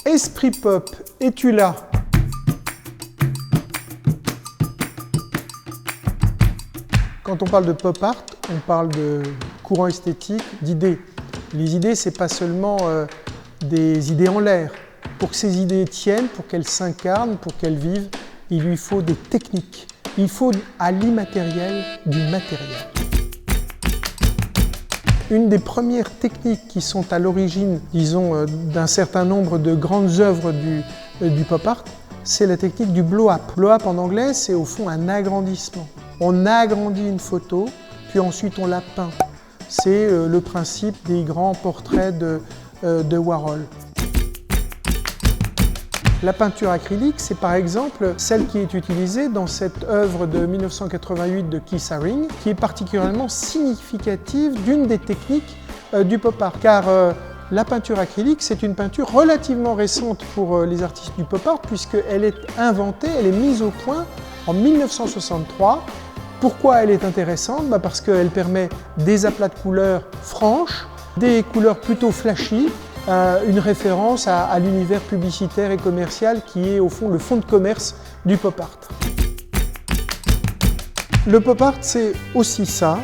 Esprit pop, es-tu là? Quand on parle de pop art, on parle de courant esthétique, d'idées. Les idées, c'est pas seulement des idées en l'air. Pour que ces idées tiennent, pour qu'elles s'incarnent, pour qu'elles vivent, il lui faut des techniques. Il faut à l'immatériel du matériel. Une des premières techniques qui sont à l'origine, disons, d'un certain nombre de grandes œuvres du pop art, c'est la technique du blow-up. Blow-up en anglais, c'est au fond un agrandissement. On agrandit une photo, puis ensuite on la peint. C'est le principe des grands portraits de Warhol. La peinture acrylique, c'est par exemple celle qui est utilisée dans cette œuvre de 1988 de Keith Haring, qui est particulièrement significative d'une des techniques du pop art. Car la peinture acrylique, c'est une peinture relativement récente pour les artistes du pop art, puisqu'elle est inventée, elle est mise au point en 1963. Pourquoi elle est intéressante? Parce qu'elle permet des aplats de couleurs franches, des couleurs plutôt flashy, une référence à l'univers publicitaire et commercial qui est au fond le fond de commerce du pop art. Le pop art, c'est aussi ça,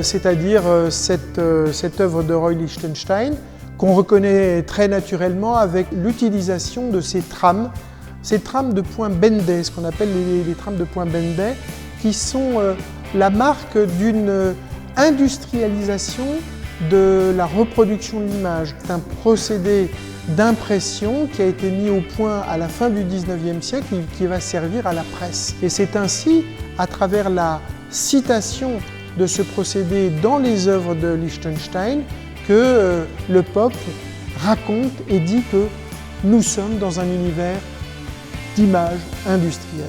c'est-à-dire cette œuvre de Roy Lichtenstein qu'on reconnaît très naturellement avec l'utilisation de ces trames de point Bendet, ce qu'on appelle les trames de point Bendet, qui sont la marque d'une industrialisation de la reproduction de l'image. C'est un procédé d'impression qui a été mis au point à la fin du 19e siècle et qui va servir à la presse. Et c'est ainsi, à travers la citation de ce procédé dans les œuvres de Lichtenstein, que le pop raconte et dit que nous sommes dans un univers d'images industrielles.